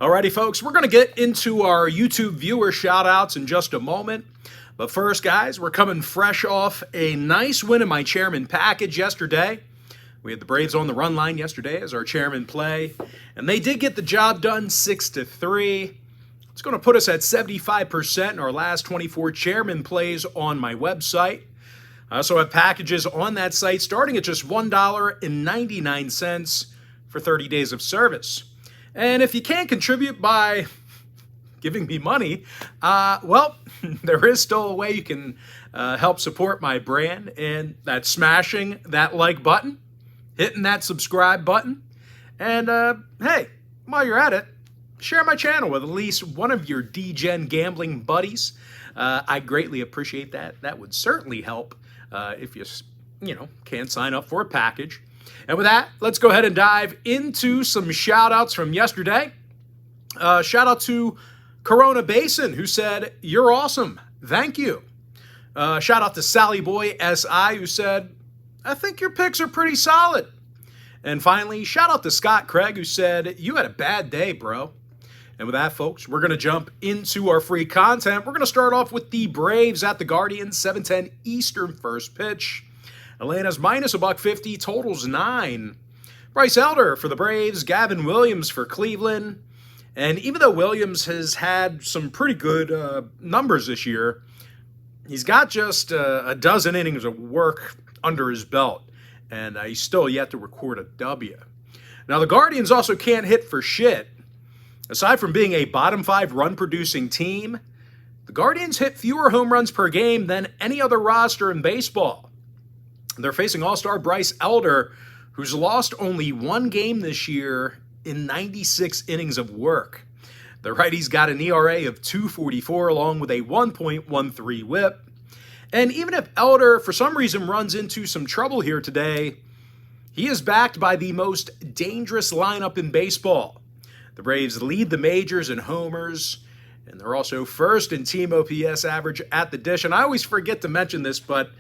Alrighty, folks, we're going to get into our YouTube viewer shout-outs in just a moment. But first, guys, we're coming fresh off a nice win in my chairman package yesterday. We had the Braves on the run line yesterday as our chairman play, and they did get the job done 6-3. It's going to put us at 75% in our last 24 chairman plays on my website. I also have packages on that site starting at just $1.99 for 30 days of service. And if you can't contribute by giving me money, well, there is still a way you can help support my brand, and that's smashing that like button, hitting that subscribe button, and hey, while you're at it, share my channel with at least one of your DGen gambling buddies. I greatly appreciate that. That would certainly help if you can't sign up for a package. And with that, let's go ahead and dive into some shout-outs from yesterday. Shout out to Corona Basin, who said, "You're awesome. Thank you." Shout out to Sally Boy SI, who said, "I think your picks are pretty solid." And finally, shout out to Scott Craig, who said, "You had a bad day, bro." And with that, folks, we're going to jump into our free content. We're going to start off with the Braves at the Guardians, 7:10 Eastern first pitch. Atlanta's minus $1.50, totals 9. Bryce Elder for the Braves, Gavin Williams for Cleveland. And even though Williams has had some pretty good numbers this year, he's got just a dozen innings of work under his belt, and he's still yet to record a W. Now, the Guardians also can't hit for shit. Aside from being a bottom 5 run-producing team, the Guardians hit fewer home runs per game than any other roster in baseball. They're facing all-star Bryce Elder, who's lost only one game this year in 96 innings of work. The righty's got an ERA of 2.44 along with a 1.13 whip. And even if Elder, for some reason, runs into some trouble here today, he is backed by the most dangerous lineup in baseball. The Braves lead the majors in homers, and they're also first in team OPS average at the dish. And I always forget to mention this, but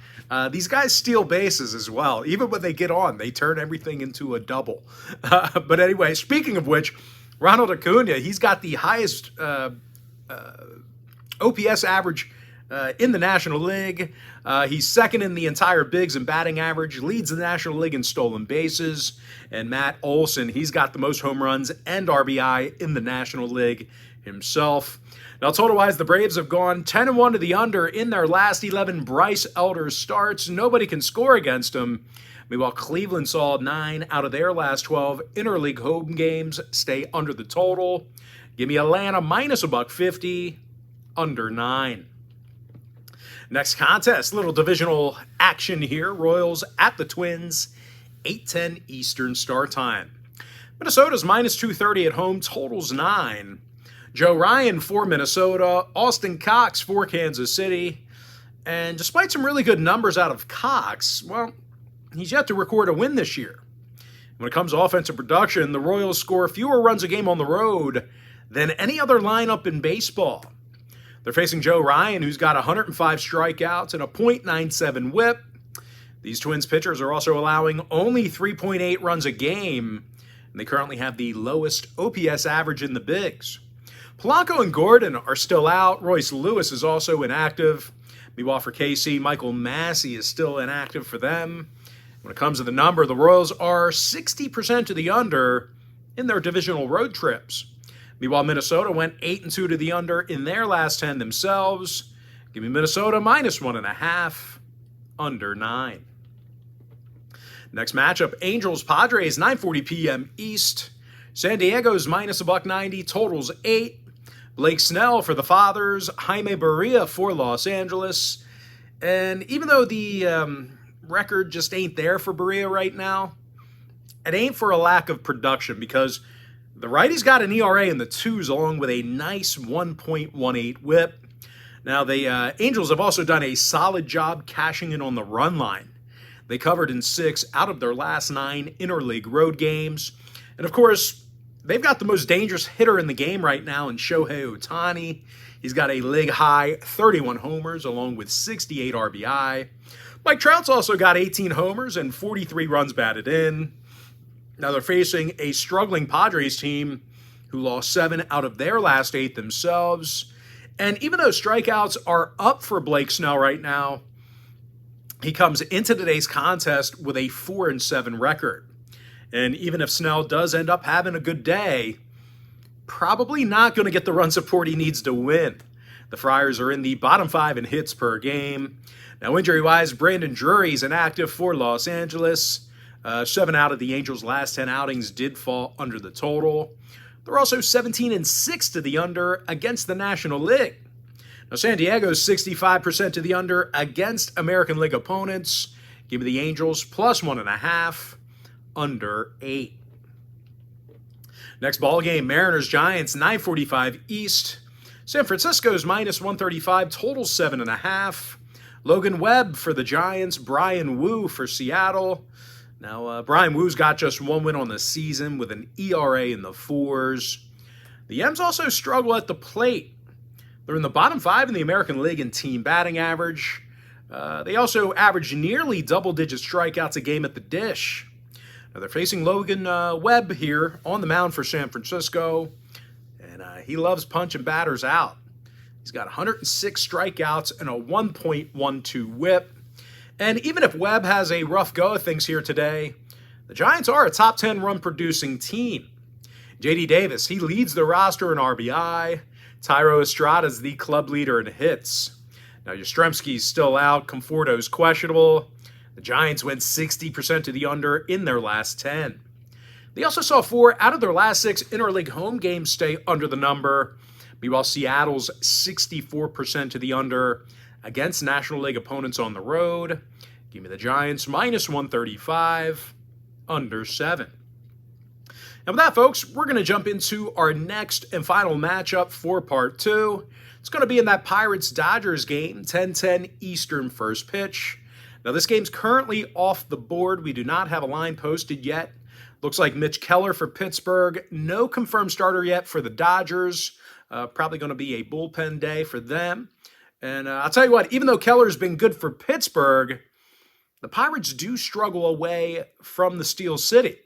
these guys steal bases as well. Even when they get on, they turn everything into a double. But anyway, speaking of which, Ronald Acuna, he's got the highest OPS average in the National League. He's second in the entire bigs and batting average, leads the National League in stolen bases. And Matt Olson, he's got the most home runs and RBI in the National League himself. Now, total-wise, the Braves have gone 10-1 to the under in their last 11 Bryce Elder starts. Nobody can score against him. Meanwhile, Cleveland saw 9 out of their last 12 interleague home games stay under the total. Give me Atlanta minus $1.50, under 9. Next contest, little divisional action here. Royals at the Twins, 8:10 Eastern start time. Minnesota's minus 230 at home, totals 9. Joe Ryan for Minnesota, Austin Cox for Kansas City. And despite some really good numbers out of Cox, well, he's yet to record a win this year. When it comes to offensive production, the Royals score fewer runs a game on the road than any other lineup in baseball. They're facing Joe Ryan, who's got 105 strikeouts and a .97 whip. These Twins pitchers are also allowing only 3.8 runs a game, and they currently have the lowest OPS average in the bigs. Polanco and Gordon are still out. Royce Lewis is also inactive. Meanwhile, for KC, Michael Massey is still inactive for them. When it comes to the number, the Royals are 60% to the under in their divisional road trips. Meanwhile, Minnesota went 8-2 to the under in their last 10 themselves. Give me Minnesota minus 1.5, under 9. Next matchup, Angels-Padres, 9:40 p.m. East. San Diego's minus $1.90, totals 8. Blake Snell for the Fathers, Jaime Barria for Los Angeles. And even though the record just ain't there for Barria right now, it ain't for a lack of production, because the righty's got an ERA in the 2s along with a nice 1.18 whip. Now, the Angels have also done a solid job cashing in on the run line. They covered in 6 out of their last 9 interleague road games. And of course, they've got the most dangerous hitter in the game right now in Shohei Ohtani. He's got a league-high 31 homers along with 68 RBI. Mike Trout's also got 18 homers and 43 runs batted in. Now they're facing a struggling Padres team who lost 7 out of their last 8 themselves. And even though strikeouts are up for Blake Snell right now, he comes into today's contest with a 4-7 record. And even if Snell does end up having a good day, probably not going to get the run support he needs to win. The Friars are in the bottom 5 in hits per game. Now, injury-wise, Brandon Drury's inactive for Los Angeles. 7 out of the Angels' last 10 outings did fall under the total. They're also 17-6 to the under against the National League. Now, San Diego's 65% to the under against American League opponents. Give me the Angels plus 1.5, under 8. Next ball game, Mariners-Giants, 9:45 East. San Francisco's minus 135, total 7.5. Logan Webb for the Giants, Brian Wu for Seattle. Now, Brian Wu's got just 1 win on the season with an ERA in the 4s. The M's also struggle at the plate. They're in the bottom 5 in the American League in team batting average. They also average nearly double-digit strikeouts a game at the dish. Now, they're facing Logan Webb here on the mound for San Francisco, and he loves punching batters out. He's got 106 strikeouts and a 1.12 whip. And even if Webb has a rough go of things here today, the Giants are a top 10 run-producing team. J.D. Davis, he leads the roster in RBI. Thairo Estrada's the club leader in hits. Now, Yastrzemski's still out. Conforto's questionable. The Giants went 60% to the under in their last 10. They also saw 4 out of their last 6 interleague home games stay under the number. Meanwhile, Seattle's 64% to the under against National League opponents on the road. Give me the Giants minus 135, under 7. And with that, folks, we're going to jump into our next and final matchup for Part 2. It's going to be in that Pirates-Dodgers game, 10:10 Eastern first pitch. Now, this game's currently off the board. We do not have a line posted yet. Looks like Mitch Keller for Pittsburgh. No confirmed starter yet for the Dodgers. Probably going to be a bullpen day for them. And I'll tell you what, even though Keller's been good for Pittsburgh, the Pirates do struggle away from the Steel City.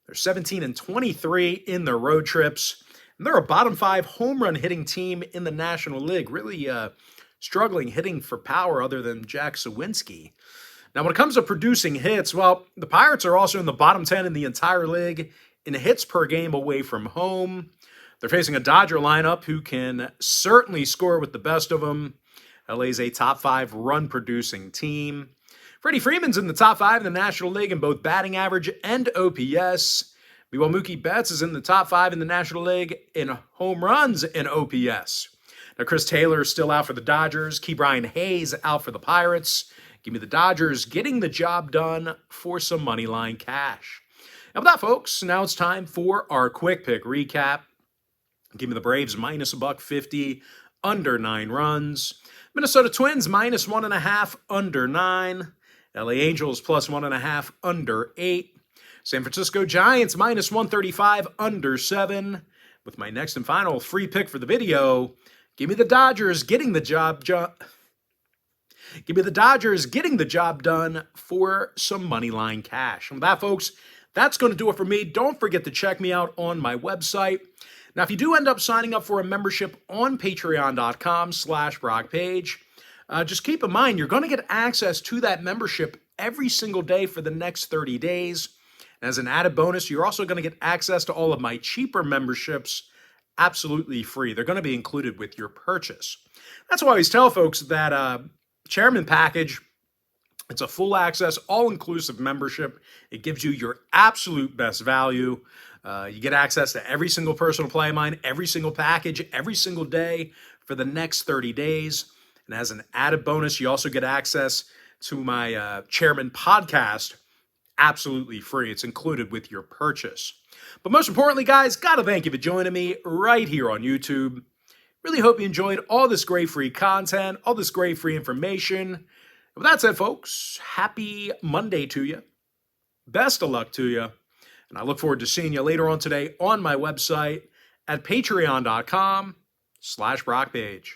They're 17-23 in their road trips. And they're a bottom 5 home run hitting team in the National League. Really struggling hitting for power other than Jack Sawinski. Now, when it comes to producing hits, well, the Pirates are also in the bottom 10 in the entire league in hits per game away from home. They're facing a Dodger lineup who can certainly score with the best of them. LA's a top 5 run-producing team. Freddie Freeman's in the top 5 in the National League in both batting average and OPS. Meanwhile, Mookie Betts is in the top 5 in the National League in home runs and OPS. Now, Chris Taylor is still out for the Dodgers. Ke'Bryan Hayes out for the Pirates. Give me the Dodgers getting the job done for some money line cash. And with that, folks, now it's time for our quick pick recap. Give me the Braves minus $1.50, under 9 runs. Minnesota Twins minus 1.5, under 9. LA Angels plus 1.5, under 8. San Francisco Giants minus 135, under 7. With my next and final free pick for the video, give me the Dodgers getting the job done for some money line cash. And with that, folks, that's going to do it for me. Don't forget to check me out on my website. Now, if you do end up signing up for a membership on patreon.com/BrockPage, just keep in mind, you're going to get access to that membership every single day for the next 30 days. As an added bonus, you're also going to get access to all of my cheaper memberships absolutely free. They're going to be included with your purchase. That's why I always tell folks that Chairman Package, it's a full access, all-inclusive membership. It gives you your absolute best value. You get access to every single personal play of mine, every single package, every single day for the next 30 days. And as an added bonus, you also get access to my Chairman podcast absolutely free. It's included with your purchase. But most importantly, guys, gotta thank you for joining me right here on YouTube. Really hope you enjoyed all this great free content, all this great free information. And with that said, folks, happy Monday to you. Best of luck to you. And I look forward to seeing you later on today on my website at patreon.com/BrockPage.